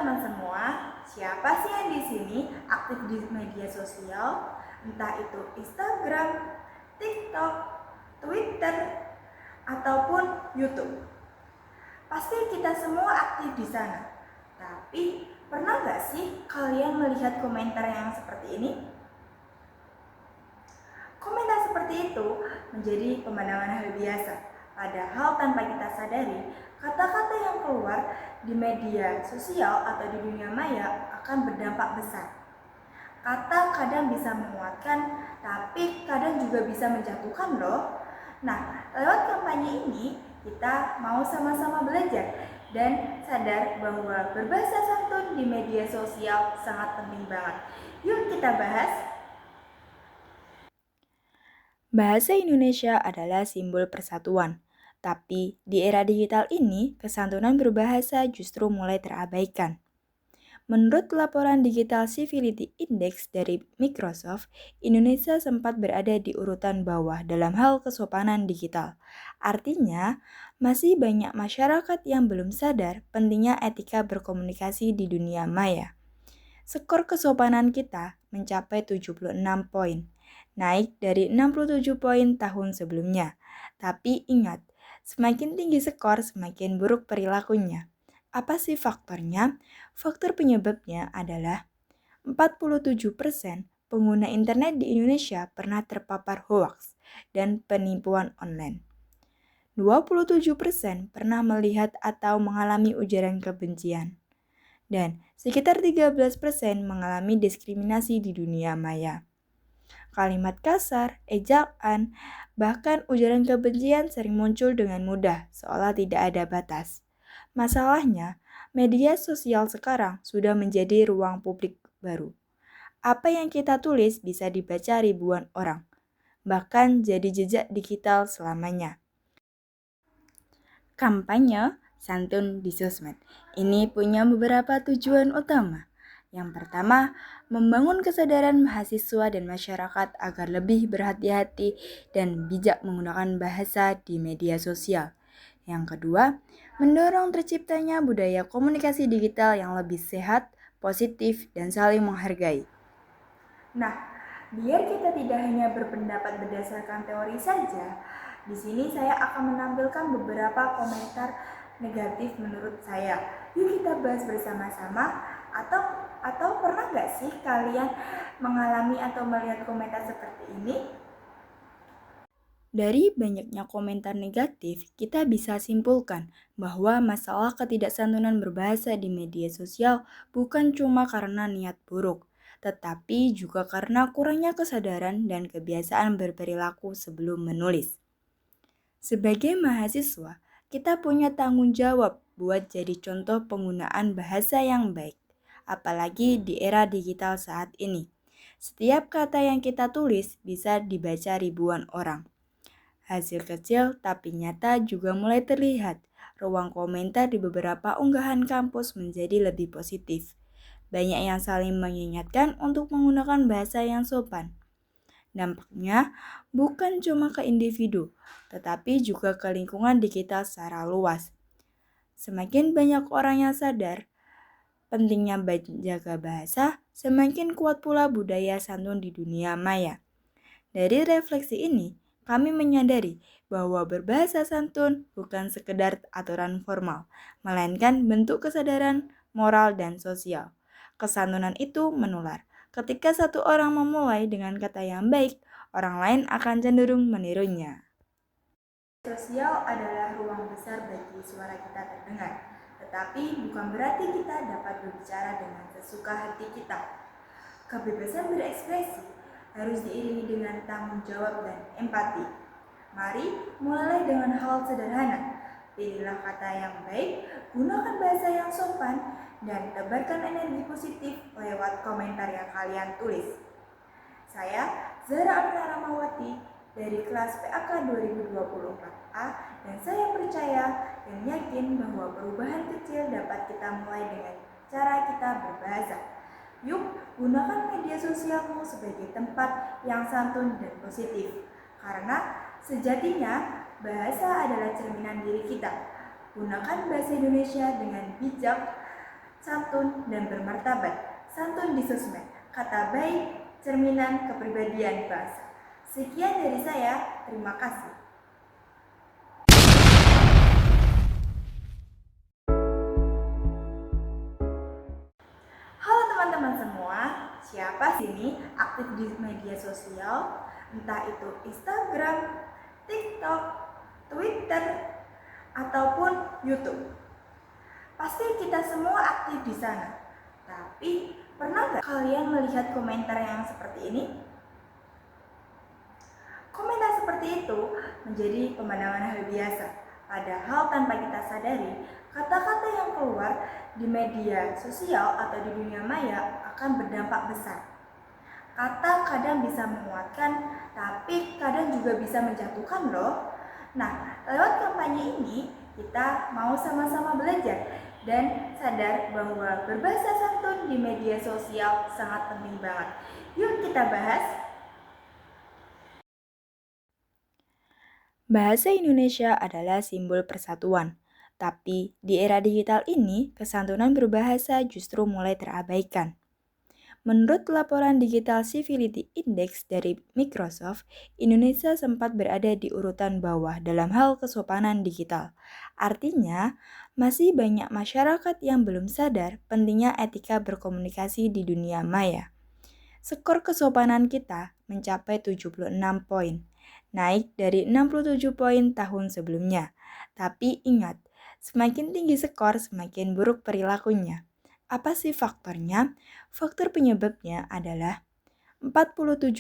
teman-teman semua, siapa sih yang di sini aktif di media sosial? Entah itu Instagram, TikTok, Twitter, ataupun YouTube. Pasti kita semua aktif di sana. Tapi pernah nggak sih kalian melihat komentar yang seperti ini? Komentar seperti itu menjadi pemandangan hal biasa. Padahal tanpa kita sadari, kata-kata yang keluar di media sosial atau di dunia maya akan berdampak besar. Kata kadang bisa menguatkan, tapi kadang juga bisa menjatuhkan loh. Nah, lewat kampanye ini, kita mau sama-sama belajar dan sadar bahwa berbahasa santun di media sosial sangat penting banget. Yuk kita bahas. Bahasa Indonesia adalah simbol persatuan, tapi di era digital ini, kesantunan berbahasa justru mulai terabaikan. Menurut laporan Digital Civility Index dari Microsoft, Indonesia sempat berada di urutan bawah dalam hal kesopanan digital. Artinya, masih banyak masyarakat yang belum sadar pentingnya etika berkomunikasi di dunia maya. Skor kesopanan kita mencapai 76 poin, naik dari 67 poin tahun sebelumnya. Tapi ingat, semakin tinggi skor, semakin buruk perilakunya. Apa sih faktornya? Faktor penyebabnya adalah 47% pengguna internet di Indonesia pernah terpapar hoaks dan penipuan online. 27% pernah melihat atau mengalami ujaran kebencian. Dan sekitar 13% mengalami diskriminasi di dunia maya. Kalimat kasar, ejaan, bahkan ujaran kebencian sering muncul dengan mudah, seolah tidak ada batas. Masalahnya, media sosial sekarang sudah menjadi ruang publik baru. Apa yang kita tulis bisa dibaca ribuan orang, bahkan jadi jejak digital selamanya. Kampanye santun di sosmed ini punya beberapa tujuan utama. Yang pertama, membangun kesadaran mahasiswa dan masyarakat agar lebih berhati-hati dan bijak menggunakan bahasa di media sosial. Yang kedua, mendorong terciptanya budaya komunikasi digital yang lebih sehat, positif, dan saling menghargai. Nah, biar kita tidak hanya berpendapat berdasarkan teori saja, di sini saya akan menampilkan beberapa komentar negatif menurut saya. Yuk kita bahas bersama-sama. Atau pernah nggak sih kalian mengalami atau melihat komentar seperti ini? Dari banyaknya komentar negatif, kita bisa simpulkan bahwa masalah ketidaksantunan berbahasa di media sosial bukan cuma karena niat buruk, tetapi juga karena kurangnya kesadaran dan kebiasaan berperilaku sebelum menulis. Sebagai mahasiswa, kita punya tanggung jawab buat jadi contoh penggunaan bahasa yang baik, apalagi di era digital saat ini. Setiap kata yang kita tulis bisa dibaca ribuan orang. Hasil kecil tapi nyata juga mulai terlihat. Ruang komentar di beberapa unggahan kampus menjadi lebih positif. Banyak yang saling mengingatkan untuk menggunakan bahasa yang sopan. Dampaknya bukan cuma ke individu, tetapi juga ke lingkungan digital secara luas. Semakin banyak orang yang sadar pentingnya menjaga bahasa, semakin kuat pula budaya santun di dunia maya. Dari refleksi ini, kami menyadari bahwa berbahasa santun bukan sekedar aturan formal, melainkan bentuk kesadaran moral dan sosial. Kesantunan itu menular. Ketika satu orang memulai dengan kata yang baik, orang lain akan cenderung menirunya. Sosial adalah ruang besar bagi suara kita terdengar, tetapi bukan berarti kita dapat berbicara dengan sesuka hati kita. Kebebasan berekspresi harus diiringi dengan tanggung jawab dan empati. Mari mulai dengan hal sederhana. Pilihlah kata yang baik, gunakan bahasa yang sopan, dan tebarkan energi positif lewat komentar yang kalian tulis. Saya Zara Amina Ramawati dari kelas PAK 2024A dan saya percaya dan yakin bahwa perubahan kecil dapat kita mulai dengan cara kita berbahasa. Yuk, gunakan media sosialmu sebagai tempat yang santun dan positif. Karena sejatinya bahasa adalah cerminan diri kita. Gunakan bahasa Indonesia dengan bijak santun, dan bermartabat. Santun di sosmed, kata baik, cerminan kepribadian bangsa. Sekian dari saya, terima kasih. Halo teman-teman semua, siapa sini aktif di media sosial? Entah itu Instagram, TikTok, Twitter, ataupun YouTube. Pasti kita semua aktif di sana. Tapi pernah nggak kalian melihat komentar yang seperti ini? Komentar seperti itu menjadi pemandangan hal biasa. Padahal tanpa kita sadari, kata-kata yang keluar di media sosial atau di dunia maya akan berdampak besar. Kata kadang bisa menguatkan, tapi kadang juga bisa menjatuhkan loh. Nah, lewat kampanye ini, kita mau sama-sama belajar dan sadar bahwa berbahasa santun di media sosial sangat penting banget. Yuk kita bahas. Bahasa Indonesia adalah simbol persatuan, tapi di era digital ini, kesantunan berbahasa justru mulai terabaikan. Menurut laporan Digital Civility Index dari Microsoft, Indonesia sempat berada di urutan bawah dalam hal kesopanan digital. Artinya, masih banyak masyarakat yang belum sadar pentingnya etika berkomunikasi di dunia maya. Skor kesopanan kita mencapai 76 poin, naik dari 67 poin tahun sebelumnya. Tapi ingat, semakin tinggi skor, semakin buruk perilakunya. Apa sih faktornya? Faktor penyebabnya adalah 47%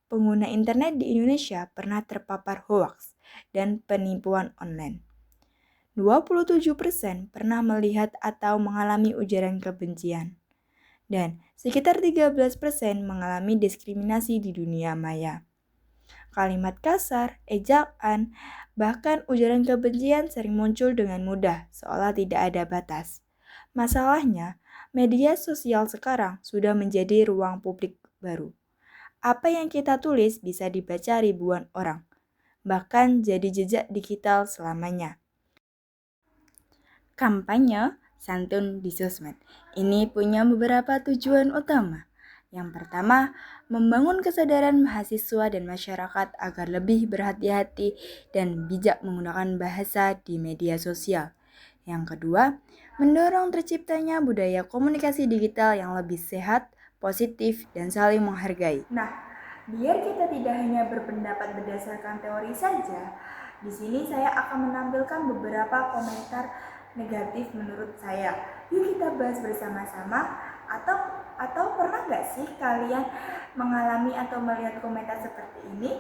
pengguna internet di Indonesia pernah terpapar hoaks dan penipuan online. 27% pernah melihat atau mengalami ujaran kebencian. Dan sekitar 13% mengalami diskriminasi di dunia maya. Kalimat kasar, ejaan, bahkan ujaran kebencian sering muncul dengan mudah, seolah tidak ada batas. Masalahnya, media sosial sekarang sudah menjadi ruang publik baru. Apa yang kita tulis bisa dibaca ribuan orang, bahkan jadi jejak digital selamanya. Kampanye santun di sosmed ini punya beberapa tujuan utama. Yang pertama, membangun kesadaran mahasiswa dan masyarakat agar lebih berhati-hati dan bijak menggunakan bahasa di media sosial. Yang kedua, mendorong terciptanya budaya komunikasi digital yang lebih sehat, positif, dan saling menghargai. Nah, biar kita tidak hanya berpendapat berdasarkan teori saja, di sini saya akan menampilkan beberapa komentar negatif menurut saya. Yuk kita bahas bersama-sama. Atau pernah nggak sih kalian mengalami atau melihat komentar seperti ini?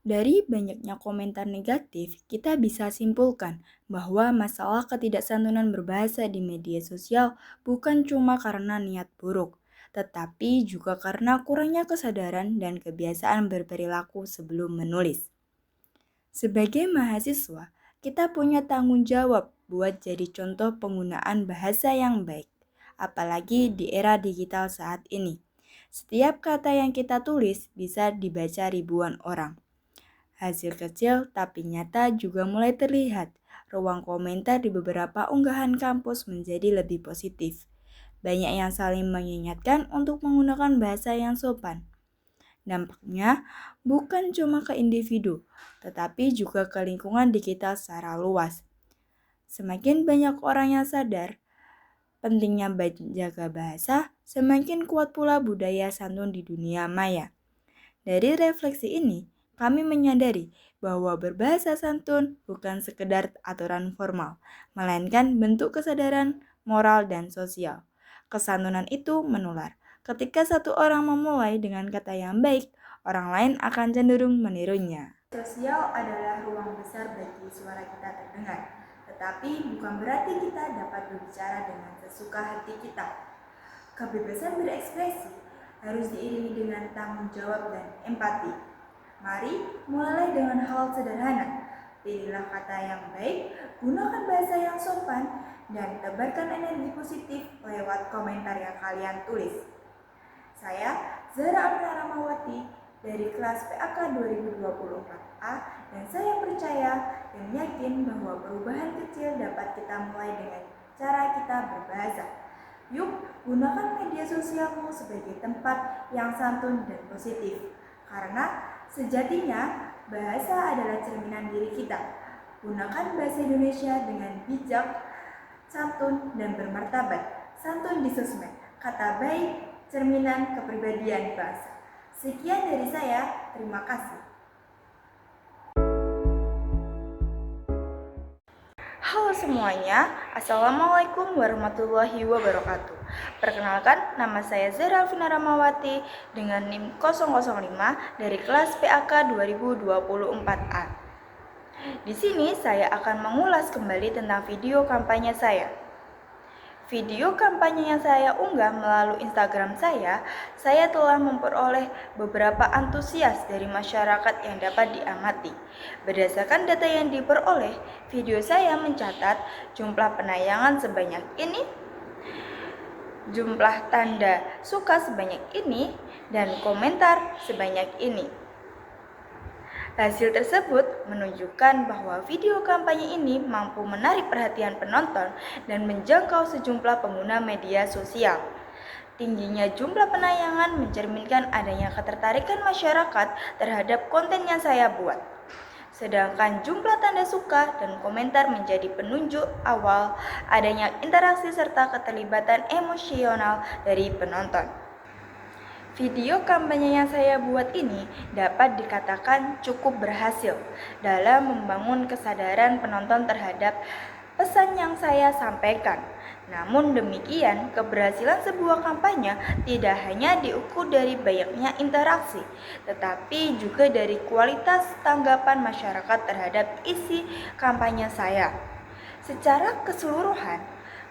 Dari banyaknya komentar negatif, kita bisa simpulkan bahwa masalah ketidaksantunan berbahasa di media sosial bukan cuma karena niat buruk, tetapi juga karena kurangnya kesadaran dan kebiasaan berperilaku sebelum menulis. Sebagai mahasiswa, kita punya tanggung jawab buat jadi contoh penggunaan bahasa yang baik, apalagi di era digital saat ini. Setiap kata yang kita tulis bisa dibaca ribuan orang. Hasil kecil tapi nyata juga mulai terlihat. Ruang komentar di beberapa unggahan kampus menjadi lebih positif. Banyak yang saling mengingatkan untuk menggunakan bahasa yang sopan. Dampaknya bukan cuma ke individu, tetapi juga ke lingkungan digital secara luas. Semakin banyak orang yang sadar pentingnya menjaga bahasa, semakin kuat pula budaya santun di dunia maya. Dari refleksi ini, kami menyadari bahwa berbahasa santun bukan sekedar aturan formal, melainkan bentuk kesadaran moral dan sosial. Kesantunan itu menular. Ketika satu orang memulai dengan kata yang baik, orang lain akan cenderung menirunya. Sosial adalah ruang besar bagi suara kita terdengar, tetapi bukan berarti kita dapat berbicara dengan sesuka hati kita. Kebebasan berekspresi harus diiringi dengan tanggung jawab dan empati. Mari mulai dengan hal sederhana. Pilihlah kata yang baik, gunakan bahasa yang sopan, dan tebarkan energi positif lewat komentar yang kalian tulis. Saya Zara Amna Ramawati dari kelas PAK 2024A dan saya percaya dan yakin bahwa perubahan kecil dapat kita mulai dengan cara kita berbahasa. Yuk, gunakan media sosialmu sebagai tempat yang santun dan positif. Karena sejatinya bahasa adalah cerminan diri kita. Gunakan bahasa Indonesia dengan bijak, santun, dan bermartabat. Santun di sosmed, kata baik, cerminan kepribadian bangsa. Sekian dari saya, terima kasih. Halo semuanya, Assalamualaikum warahmatullahi wabarakatuh. Perkenalkan, nama saya Zara Alvina Ramawati dengan NIM 005 dari kelas PAK 2024A. Di sini saya akan mengulas kembali tentang video kampanye saya. Video kampanye yang saya unggah melalui Instagram saya telah memperoleh beberapa antusias dari masyarakat yang dapat diamati. Berdasarkan data yang diperoleh, video saya mencatat jumlah penayangan sebanyak ini, jumlah tanda suka sebanyak ini, dan komentar sebanyak ini. Hasil tersebut menunjukkan bahwa video kampanye ini mampu menarik perhatian penonton dan menjangkau sejumlah pengguna media sosial. Tingginya jumlah penayangan mencerminkan adanya ketertarikan masyarakat terhadap konten yang saya buat. Sedangkan jumlah tanda suka dan komentar menjadi penunjuk awal adanya interaksi serta keterlibatan emosional dari penonton. Video kampanye yang saya buat ini dapat dikatakan cukup berhasil dalam membangun kesadaran penonton terhadap pesan yang saya sampaikan. Namun demikian, keberhasilan sebuah kampanye tidak hanya diukur dari banyaknya interaksi, tetapi juga dari kualitas tanggapan masyarakat terhadap isi kampanye saya. Secara keseluruhan,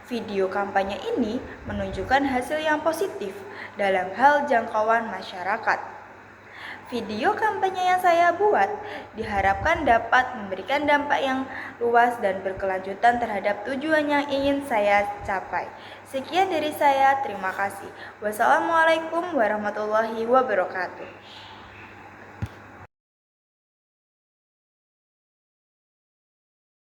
video kampanye ini menunjukkan hasil yang positif dalam hal jangkauan masyarakat. Video kampanye yang saya buat diharapkan dapat memberikan dampak yang luas dan berkelanjutan terhadap tujuan yang ingin saya capai. Sekian dari saya, terima kasih. Wassalamualaikum warahmatullahi wabarakatuh.